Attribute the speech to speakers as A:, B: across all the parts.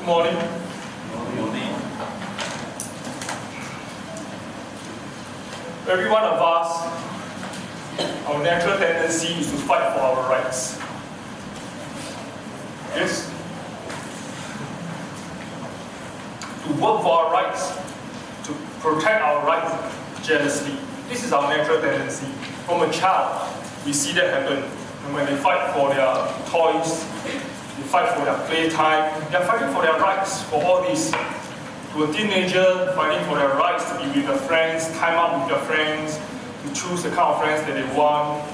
A: Good morning. Every one of us, our natural tendency is to fight for our rights. Yes? To work for our rights, to protect our rights jealously. This is our natural tendency. From a child, we see that happen. And when they fight for their toys, they fight for their playtime, they're fighting for their rights, for all this. To a teenager, fighting for their rights to be with their friends, time out with their friends, to choose the kind of friends that they want.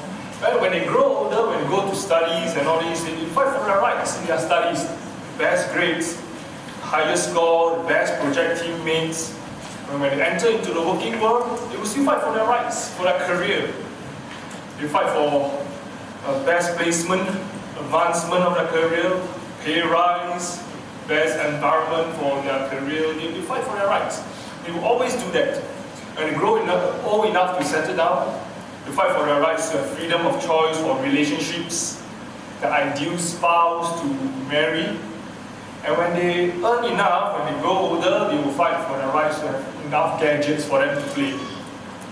A: And when they grow older, when they go to studies and all this, they fight for their rights in their studies. Best grades, highest score, the best project teammates. And when they enter into the working world, they will still fight for their rights, for their career. They fight for best placement, advancement of their career, pay rise, best environment for their career. They fight for their rights. They will always do that. And they grow old enough to settle down. They fight for their rights to have freedom of choice for relationships, the ideal spouse to marry. And when they earn enough, when they grow older, they will fight for their rights to have enough gadgets for them to play.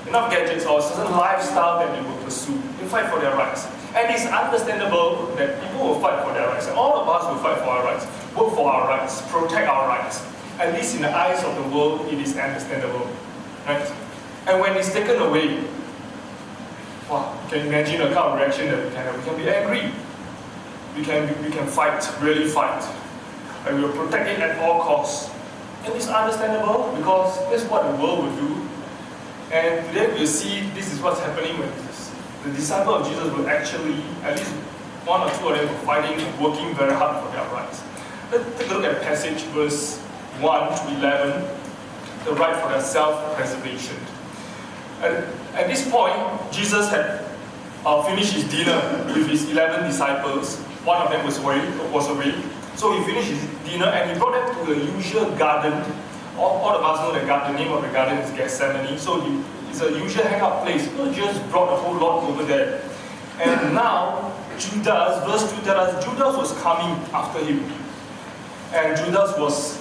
A: Enough gadgets or a certain lifestyle that they will pursue. They fight for their rights. And it's understandable that people will fight for their rights. And all of us will fight for our rights, work for our rights, protect our rights. At least in the eyes of the world, it is understandable. Right? And when it's taken away, wow, you can imagine the kind of reaction that we can have. We can be angry. We can fight, really fight. And we will protect it at all costs. And it's understandable because that's what the world will do. And today we'll see this is what's happening when the disciple of Jesus will actually, at least one or two of them were fighting and working very hard for their rights. Let's take a look at the passage, verse 1 to 11, the right for their self-preservation. At this point, Jesus had finished his dinner with his 11 disciples. One of them was away. So he finished his dinner and he brought them to the usual garden. All of us know the name of the garden is Gethsemane. So it's a usual hangout place. So Jesus brought the whole lot over there. And now, Judas, verse 2 tells us, Judas was coming after him. And Judas was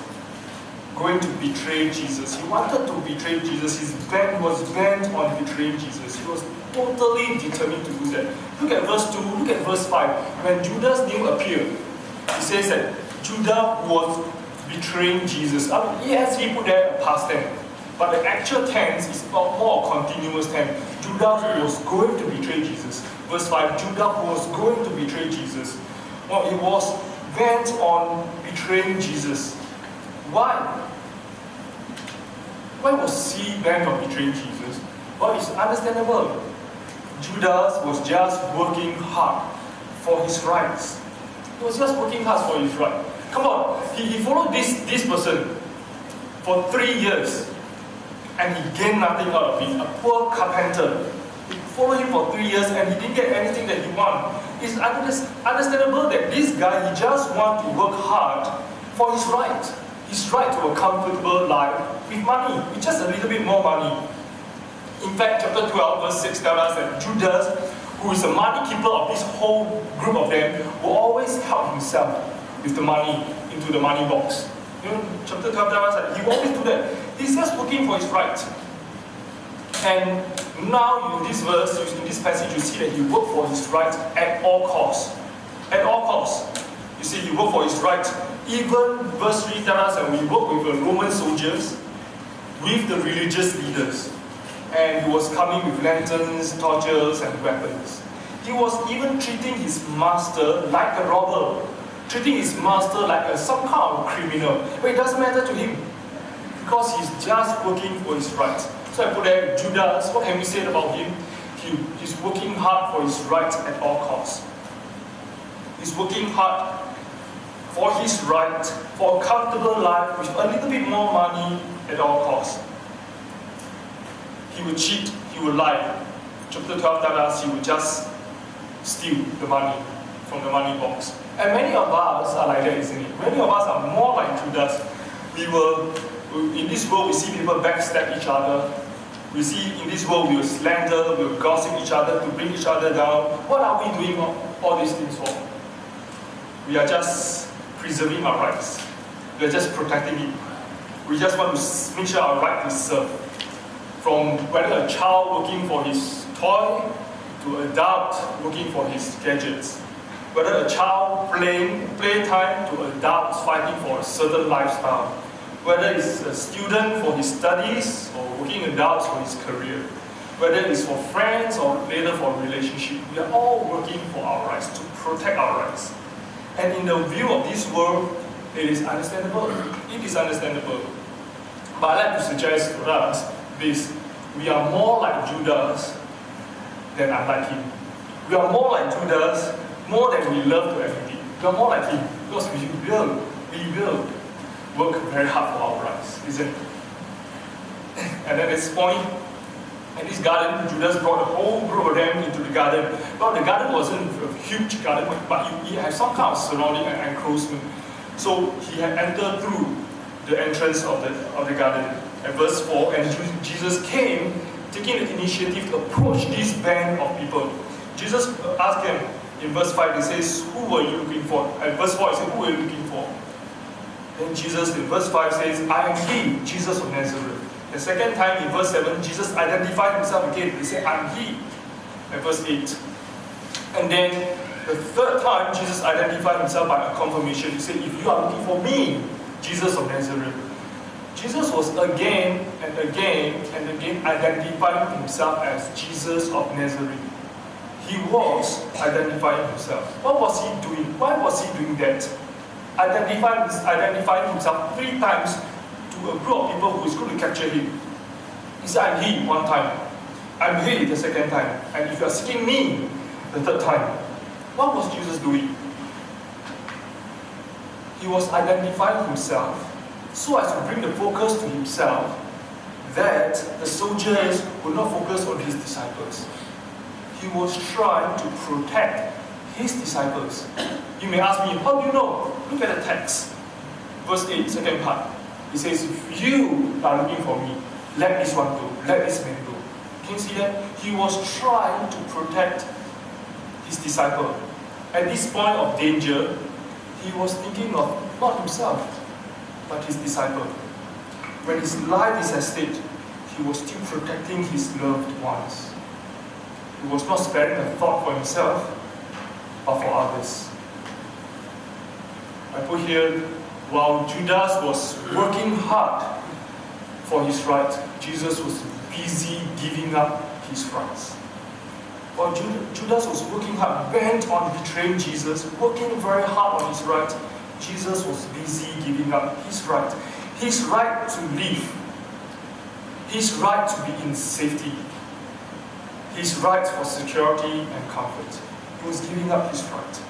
A: going to betray Jesus. He wanted to betray Jesus. He was bent on betraying Jesus. He was totally determined to do that. Look at verse 2, look at verse 5. When Judas' name appeared, he says that Judas was betraying Jesus. Yes, he put there a past tense, but the actual tense is more continuous tense. Judas was going to betray Jesus. Verse 5, Judas was going to betray Jesus. Well, he was bent on betraying Jesus. Why? Why was he bent on betraying Jesus? Well, it's understandable. Judas was just working hard for his rights. He was just working hard for his right. Come on, he followed this person for 3 years and he gained nothing out of it. A poor carpenter. He followed him for 3 years and he didn't get anything that he wanted. It's understandable that this guy, he just wants to work hard for his right to a comfortable life with money, with just a little bit more money. In fact, chapter 12, verse 6 tells us that Judas, who is the money keeper of this whole group of them, will always help himself with the money into the money box. You know, chapter 12 tells us that he will always do that. He's just looking for his right. And now in this verse, in this passage, you see that he worked for his right at all costs. At all costs. You see, he worked for his right. Even verse 3 tells us that we work with the Roman soldiers, with the religious leaders. And he was coming with lanterns, torches, and weapons. He was even treating his master like a robber, treating his master like some kind of criminal. But it doesn't matter to him, because he's just working for his rights. So I put there, Judas, what can we say about him? He's working hard for his rights at all costs. He's working hard for his right, for a comfortable life with a little bit more money at all costs. He would cheat, he would lie. Chapter 12 tells us he would just steal the money from the money box. And many of us are like that, isn't it? Many of us are more like Judas. In this world, we see people backstab each other. We see in this world, we will slander, we will gossip each other to bring each other down. What are we doing all these things for? We are just preserving our rights. We are just protecting it. We just want to make sure our right is served. From whether a child looking for his toy to an adult looking for his gadgets. Whether a child playing playtime to adults fighting for a certain lifestyle. Whether it's a student for his studies or working adults for his career. Whether it's for friends or later for relationship. We are all working for our rights, to protect our rights. And in the view of this world, it is understandable. It is understandable. But I'd like to suggest to us this. We are more like Judas than unlike him. We are more like Judas more than we love to admit it. We are more like him because we will work very hard for our rights, isn't it? And at this point, in this garden, Judas brought a whole group of them into the garden. Well, the garden wasn't a huge garden, but he had some kind of surrounding and enclosement. So he had entered through the entrance of the garden. At verse 4, and Jesus came, taking the initiative to approach this band of people. Jesus asked them, in verse 5, he says, who were you looking for? At verse 4, he said, who were you looking for? Then Jesus, in verse 5, says, I am he, Jesus of Nazareth. The second time, in verse 7, Jesus identified himself again. He said, I am he. At verse 8. And then, the third time, Jesus identified himself by a confirmation. He said, if you are looking for me, Jesus of Nazareth. Jesus was again and again and again identifying himself as Jesus of Nazareth. He was identifying himself. What was he doing? Why was he doing that? Identifying himself 3 times to a group of people who is going to capture him. He said, I'm he one time. I'm he the second time. And if you are seeking me the third time. What was Jesus doing? He was identifying himself so as to bring the focus to himself, that the soldiers would not focus on his disciples. He was trying to protect his disciples. You may ask me, how do you know? Look at the text. Verse 8, second part. He says, if you are looking for me, let this one go, let this man go. Can you see that? He was trying to protect his disciple. At this point of danger, he was thinking of not himself, but his disciple. When his life is at stake, he was still protecting his loved ones. He was not sparing a thought for himself, but for others. I put here, while Judas was working hard for his right, Jesus was busy giving up his rights. While Judas was working hard, bent on betraying Jesus, working very hard on his right, Jesus was busy giving up his right to live, his right to be in safety, his right for security and comfort. He was giving up his right.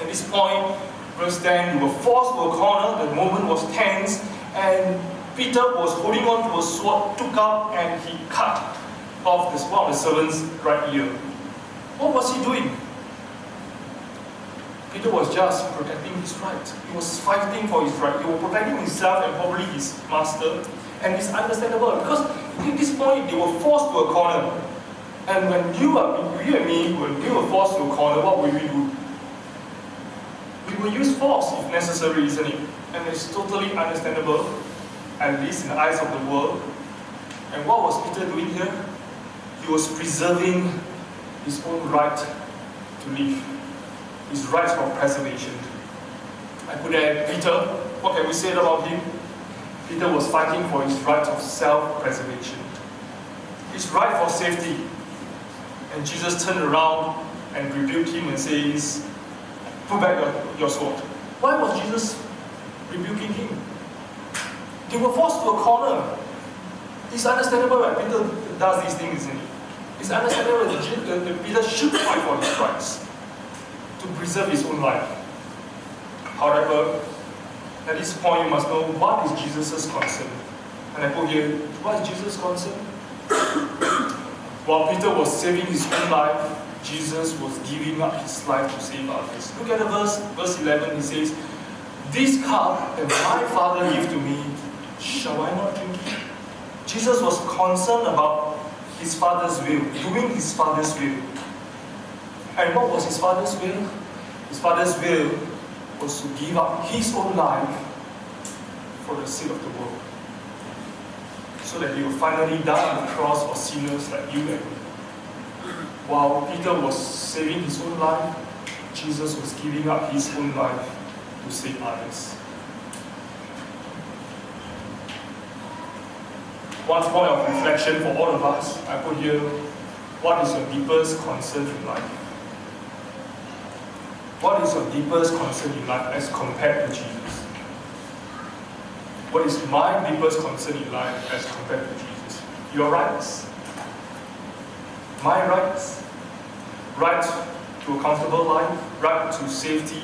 A: At this point, verse 10, they were forced to a corner, the moment was tense, and Peter was holding on to a sword, took out, and he cut off one of the servant's right ear. What was he doing? Peter was just protecting his right. He was fighting for his right. He was protecting himself and probably his master. And it's understandable because at this point they were forced to a corner. And when you and me, when we were forced to a corner, what will we do? We will use force if necessary, isn't it? And it's totally understandable, at least in the eyes of the world. And what was Peter doing here? He was preserving his own right to live. His rights for preservation. I put there, Peter, what can we say about him? Peter was fighting for his right of self-preservation. His right for safety. And Jesus turned around and rebuked him and says, put back your sword. Why was Jesus rebuking him? They were forced to a corner. It's understandable that Peter does these things, isn't it? It's understandable that Peter should fight for his rights, to preserve his own life. However, at this point you must know what is Jesus' concern. And I put here, what is Jesus' concern? While Peter was saving his own life, Jesus was giving up his life to save others. Look at the verse 11, he says, this cup that my Father gave to me, shall I not drink it? Jesus was concerned about his Father's will, doing his Father's will. And what was his Father's will? His Father's will was to give up his own life for the sake of the world. So that he will finally die on the cross for sinners like you and me. While Peter was saving his own life, Jesus was giving up his own life to save others. One point of reflection for all of us, I put here, what is your deepest concern in life? What is your deepest concern in life as compared to Jesus? What is my deepest concern in life as compared to Jesus? Your rights. My rights. Right to a comfortable life, right to safety,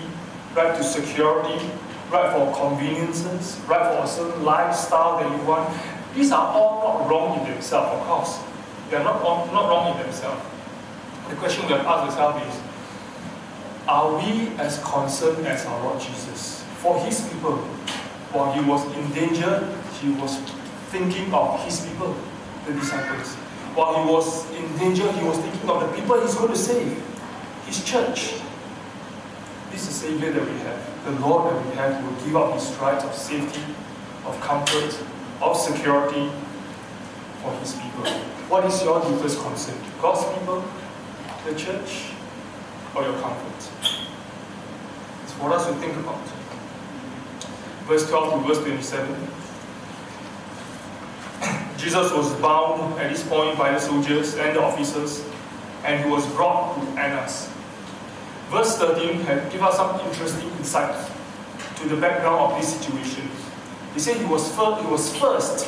A: right to security, right for conveniences, right for a certain lifestyle that you want. These are all not wrong in themselves, of course. They are not wrong in themselves. The question we have asked ourselves is, are we as concerned as our Lord Jesus? For his people, while he was in danger, he was thinking of his people, the disciples. While he was in danger, he was thinking of the people he's going to save, his church. This is the Savior that we have. The Lord that we have will give up his rights of safety, of comfort, of security for his people. What is your deepest concern? God's people, the church, or your comfort? It's for us to think about. Verse 12 to verse 27. Jesus was bound at this point by the soldiers and the officers, and he was brought to Annas. Verse 13 gives us some interesting insight to the background of this situation. He said he was first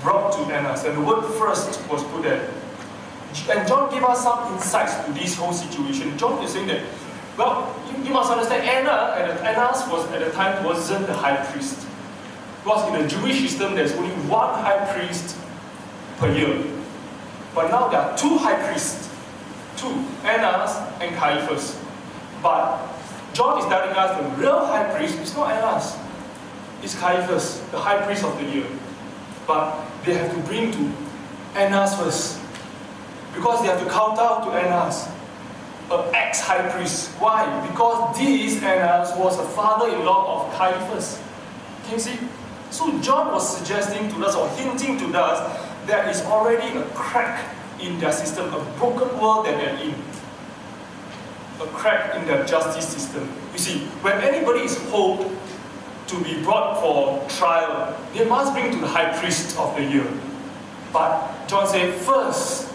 A: brought to Annas, and the word first was put there. And John gave us some insights to this whole situation. John is saying that, well, you must understand, Annas was at the time wasn't the high priest. Because in the Jewish system, there's only one high priest per year. But now there are two high priests, two, Annas and Caiaphas. But John is telling us the real high priest is not Annas. It's Caiaphas, the high priest of the year. But they have to bring to Annas first. Because they have to kowtow to Annas, an ex-high priest. Why? Because this Annas was the father-in-law of Caiaphas. Can you see? So John was suggesting to us, or hinting to us, there is already a crack in their system, a broken world that they're in. A crack in their justice system. You see, when anybody is held to be brought for trial, they must bring to the high priest of the year. But John said, first,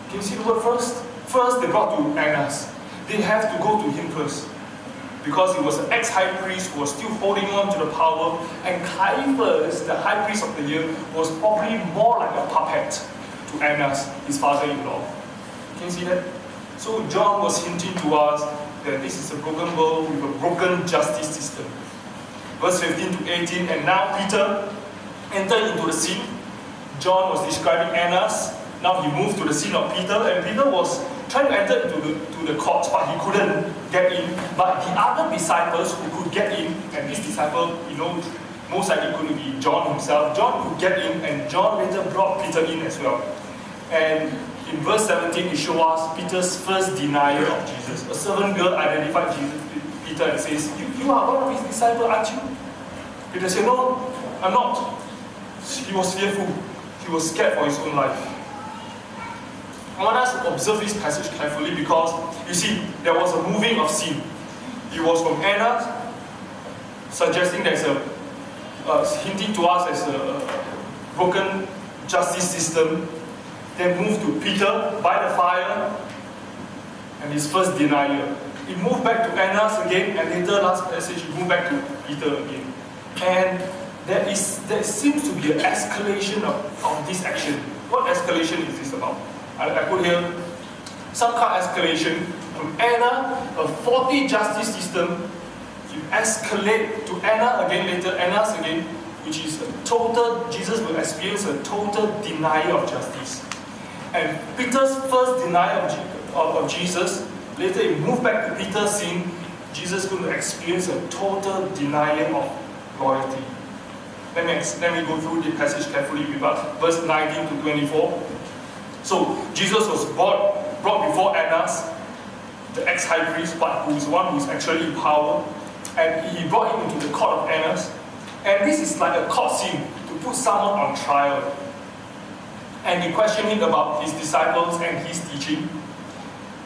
A: can you see the word first? First they brought to Annas. They have to go to him first. Because he was an ex-high priest who was still holding on to the power, and Caiaphas, the high priest of the year, was probably more like a puppet to Annas, his father-in-law. Can you see that? So John was hinting to us that this is a broken world with a broken justice system. Verse 15 to 18, and now Peter entered into the scene. John was describing Annas. Now he moved to the scene of Peter, and Peter was trying to enter into the court, but he couldn't get in. But the other disciples who could get in, and this disciple, most likely couldn't be John himself. John could get in, and John later brought Peter in as well. And in verse 17, it shows us Peter's first denial of Jesus. A servant girl identified Peter and says, you are one of his disciples, aren't you? Peter said, no, I'm not. He was fearful. He was scared for his own life. I want us to observe this passage carefully because, you see, there was a moving of scene. It was from Annas, suggesting there's hinting to us as a broken justice system. Then moved to Peter by the fire, and his first denial. It moved back to Annas again, and later, last passage, it moved back to Peter again. And there seems to be an escalation of this action. What escalation is this about? I put here some kind of escalation from Anna, a faulty justice system, you escalate to Anna again later, Annas again, which is a total, Jesus will experience a total denial of justice. And Peter's first denial of Jesus, later it moved back to Peter's scene, Jesus is going to experience a total denial of loyalty. Let me go through the passage carefully with us. Verse 19 to 24. So Jesus was brought before Annas, the ex-high priest, but who is one who is actually in power. And he brought him into the court of Annas. And this is like a court scene to put someone on trial. And he questioned him about his disciples and his teaching.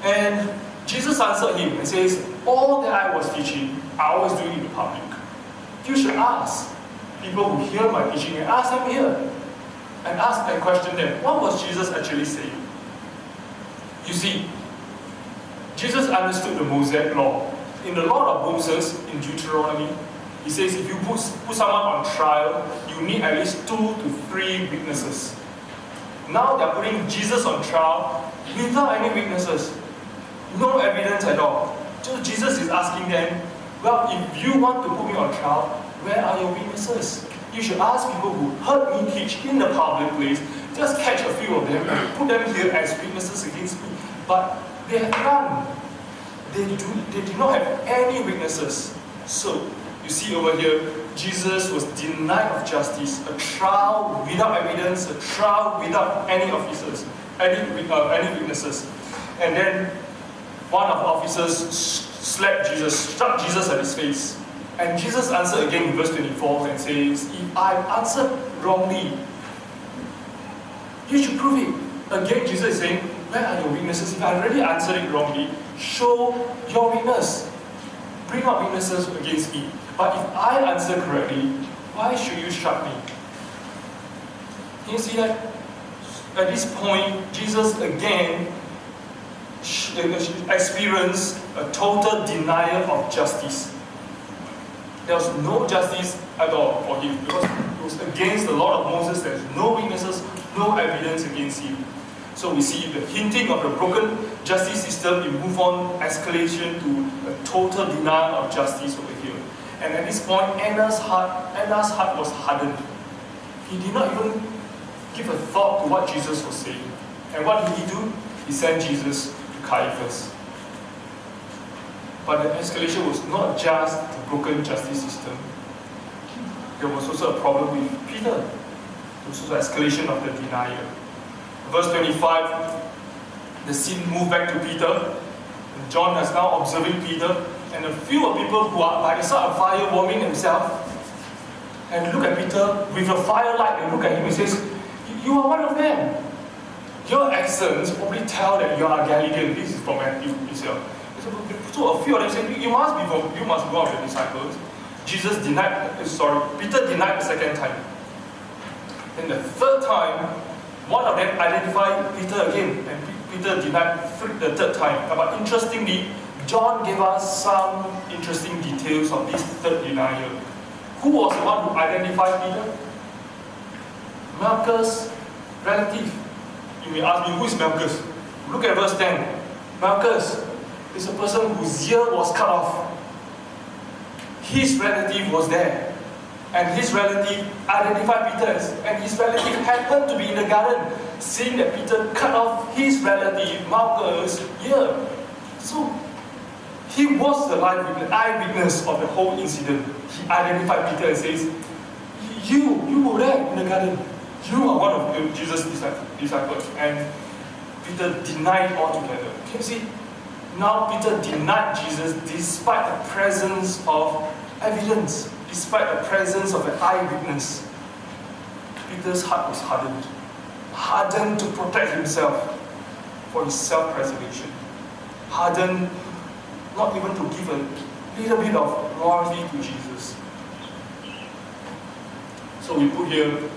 A: And Jesus answered him and says, all that I was teaching, I always do in the public. You should ask people who hear my teaching and ask them here. And ask and question them, what was Jesus actually saying? You see, Jesus understood the Mosaic law. In the law of Moses, in Deuteronomy, he says if you put someone on trial, you need at least 2 to 3 witnesses. Now they're putting Jesus on trial without any witnesses. No evidence at all. So Jesus is asking them, well, if you want to put me on trial, where are your witnesses? You should ask people who heard me teach in the public place, just catch a few of them and put them here as witnesses against me. But they have none. They do not have any witnesses. So, you see over here, Jesus was denied of justice, a trial without evidence, a trial without any officers, any witnesses. And then one of the officers struck Jesus at his face. And Jesus answered again in verse 24 and says, if I answered wrongly, you should prove it. Again, Jesus is saying, where are your witnesses? If I already answered it wrongly, show your witness. Bring up witnesses against me. But if I answer correctly, why should you strike me? Can you see that? At this point, Jesus again experienced a total denial of justice. There was no justice at all for him because it was against the law of Moses. There's no witnesses, no evidence against him. So we see the hinting of the broken justice system, we move on, escalation to a total denial of justice over here. And at this point, Anna's heart was hardened. He did not even give a thought to what Jesus was saying. And what did he do? He sent Jesus to Caiaphas. But the escalation was not just the broken justice system. There was also a problem with Peter. There was also escalation of the denial. Verse 25, the scene moved back to Peter. And John is now observing Peter. And a few of people who are by the side of fire warming themselves. And look at Peter with a firelight and look at him and says, you are one of them. Your accents probably tell that you are a Galilean. This is from Matthew himself. So a few of them said, you must be one of the disciples. Peter denied the second time. Then the third time, one of them identified Peter again, and Peter denied the third time. But interestingly, John gave us some interesting details of this third denial. Who was the one who identified Peter? Malchus' relative. You may ask me, who is Malchus? Look at verse 10. Malchus is a person whose ear was cut off. His relative was there. And his relative identified Peter, and his relative happened to be in the garden, seeing that Peter cut off his relative, Malchus' ear. So, he was the eyewitness of the whole incident. He identified Peter and says, you were there in the garden. You are one of Jesus' disciples. And Peter denied altogether. Can you see? Now Peter denied Jesus despite the presence of evidence, despite the presence of an eyewitness. Peter's heart was hardened. Hardened to protect himself for his self-preservation. Hardened not even to give a little bit of loyalty to Jesus. So we put here,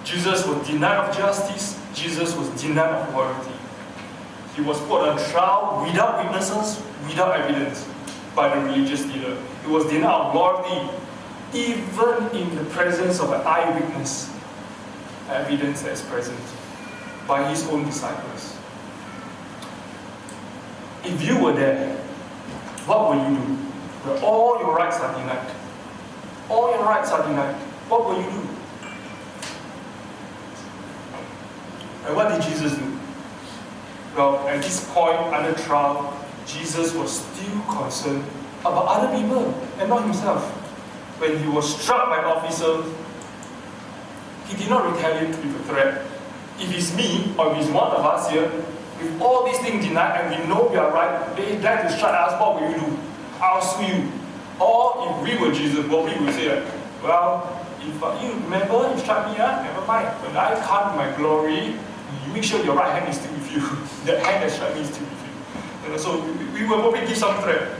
A: Jesus was denied of justice, Jesus was denied of loyalty. He was put on trial without witnesses, without evidence by the religious leader. He was denied of loyalty, even in the presence of an eyewitness, evidence that is present by his own disciples. If you were there, what will you do? Where all your rights are denied. All your rights are denied. What will you do? And what did Jesus do? Well, at this point, under trial, Jesus was still concerned about other people and not himself. When he was struck by an officer, he did not retaliate with a threat. If it's me, or if it's one of us here, with all these things denied and we know we are right, they dare to strike us, what will you do? I'll sue you. Or if we were Jesus, what we would say, well, If you remember, you strike me, never mind. When I come in my glory, you make sure your right hand is still with you. The hand that struck me is still with you. So we will probably give some threat.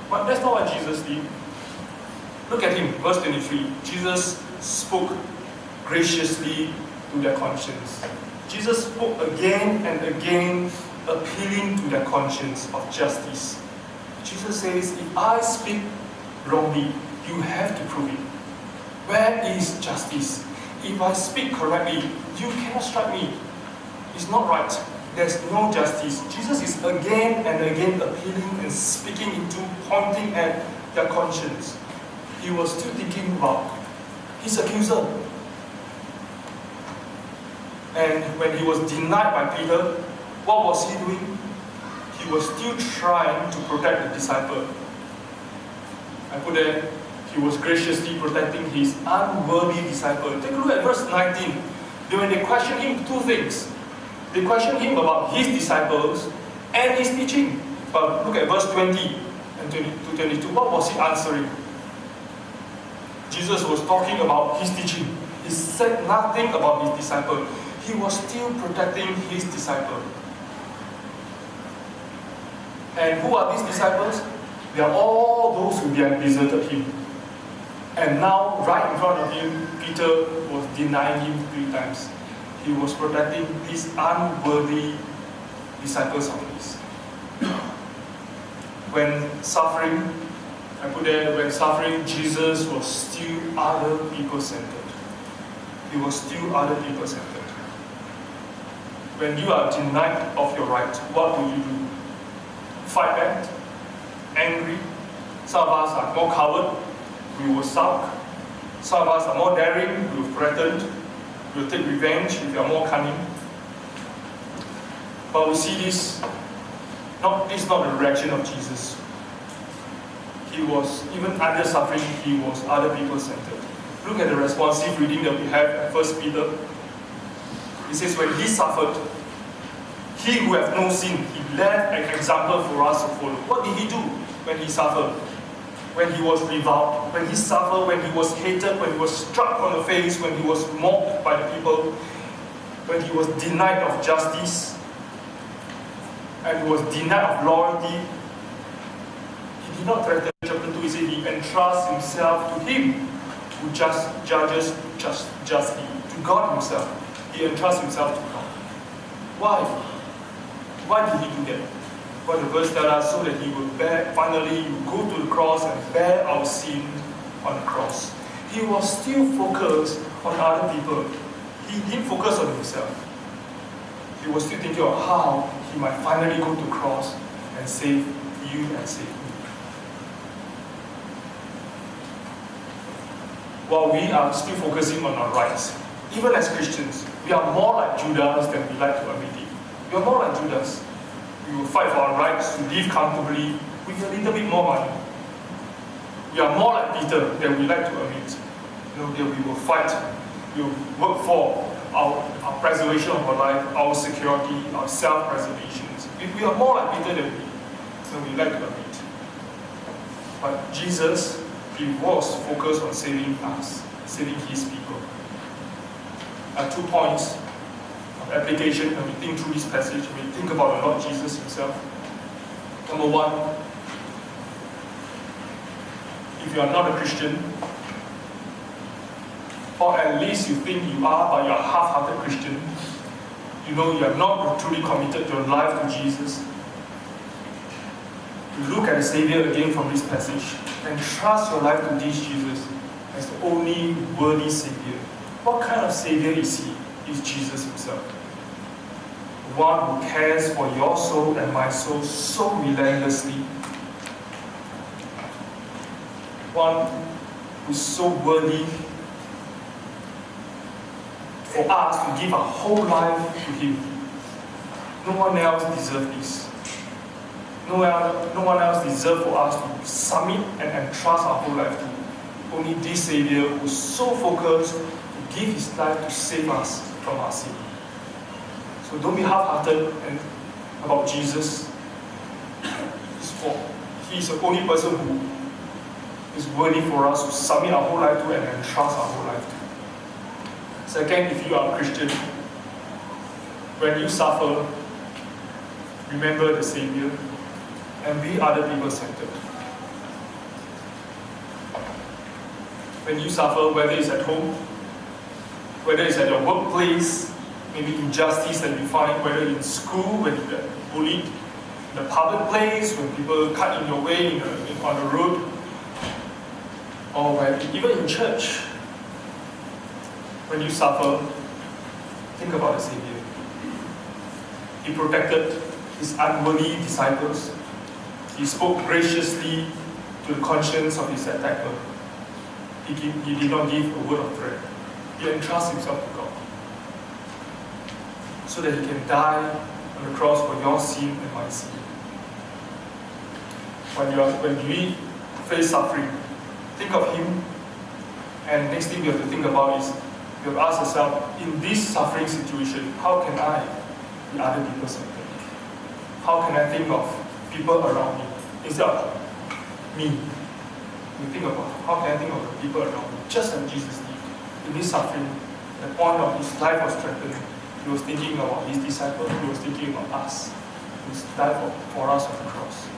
A: But that's not what Jesus did. Look at him, verse 23. Jesus spoke graciously to their conscience. Jesus spoke again and again, appealing to their conscience of justice. Jesus says, if I speak wrongly, you have to prove it. Where is justice? If I speak correctly, you cannot strike me. It's not right. There's no justice. Jesus is again and again appealing and speaking into, pointing at their conscience. He was still thinking about his accuser. And when he was denied by Peter, what was he doing? He was still trying to protect the disciple. I put there, he was graciously protecting his unworthy disciple. Take a look at verse 19. When they questioned him, two things. They questioned him about his disciples and his teaching. But look at verse 20 and 22. What was he answering? Jesus was talking about his teaching. He said nothing about his disciple. He was still protecting his disciple. And who are these disciples? They are all those who had deserted him. And now, right in front of him, Peter was denying him 3 times. He was protecting his unworthy disciples of his. When suffering, I put there, when suffering, Jesus was still other people-centered. He was still other people-centered. When you are denied of your right, what will you do? Fight back? Angry? Some of us are more coward. We will sulk. Some of us are more daring. We will threaten. We will take revenge if we are more cunning. But we see this is not the reaction of Jesus. He was, even under suffering, he was other people-centered. Look at the responsive reading that we have at 1 Peter. It says, when he suffered, he who hath no sin, he left an example for us to follow. What did he do when he suffered? When he was reviled, when he suffered, when he was hated, when he was struck on the face, when he was mocked by the people, when he was denied of justice, and he was denied of loyalty, he did not threaten. Chapter 2, he said he entrusts himself to him who judges justly, to God himself. He entrusts himself to God. Why? Why did he do that? Well, the verse tells us so that he will finally go to the cross and bear our sin on the cross. He was still focused on other people. He didn't focus on himself. He was still thinking of how he might finally go to the cross and save you and save me. While we are still focusing on our rights, even as Christians, we are more like Judas than we like to admit it. We are more like Judas. We will fight for our rights to live comfortably with a little bit more money. We are more like Peter than we like to admit. That we will fight, we will work for our preservation of our life, our security, our self-preservation. We are more like Peter than we like to admit. But Jesus, he was focused on saving us, saving his people. 2 points application when we think through this passage, when we think about the Lord Jesus himself. Number 1, if you are not a Christian, or at least you think you are, but you are half-hearted Christian, you know you have not truly committed your life to Jesus, you look at the Savior again from this passage and trust your life to this Jesus as the only worthy Savior. What kind of Savior is he? Is Jesus himself. One who cares for your soul and my soul so relentlessly. One who is so worthy for us to give our whole life to him. No one else deserves this. No one else deserves for us to submit and entrust our whole life to. Only this Savior who is so focused to give his life to save us from our sin. So don't be half-hearted about Jesus. He is the only person who is worthy for us to submit our whole life to and entrust our whole life to. Second, if you are a Christian, when you suffer, remember the Savior and be other people centered. When you suffer, whether it's at home, whether it's at your workplace, maybe injustice that you find, whether in school, when you get bullied, in the public place, when people cut in your way on the road, or even in church, when you suffer, think about the Savior. He protected his unworthy disciples. He spoke graciously to the conscience of his attacker. He did not give a word of threat. He entrusted himself to God, so that he can die on the cross for your sin and my sin. When we face suffering, think of him, and next thing we have to think about is, we have to ask ourselves, in this suffering situation, how can I be other people's centered? How can I think of people around me instead of me? We think about, how can I think of the people around me, just like Jesus did. In this suffering, at the point of his life was threatened, he was thinking about his disciples, he was thinking about us. He died for us on the cross.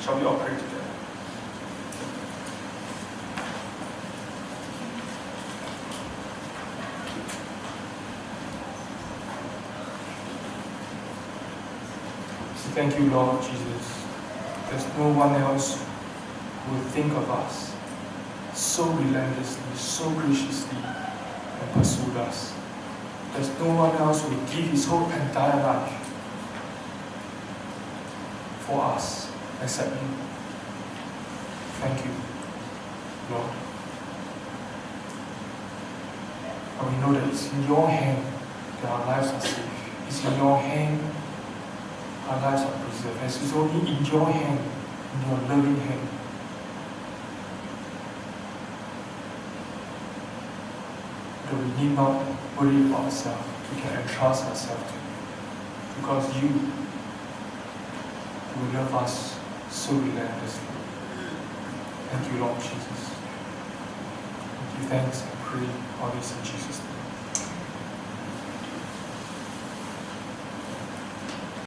A: Shall we all pray together? Thank you, Lord Jesus. There's no one else who will think of us so relentlessly, so graciously, and pursued us. There's no one else who will give his whole entire life for us except you. Thank you, Lord. And we know that it's in your hand that our lives are safe. It's in your hand our lives are preserved. As it's only in your hand, in your loving hand, that we need not worry about ourselves. We can entrust ourselves to you. Because you will love us so relentlessly. Thank you, Lord Jesus. Give thanks and pray all this in Jesus' name.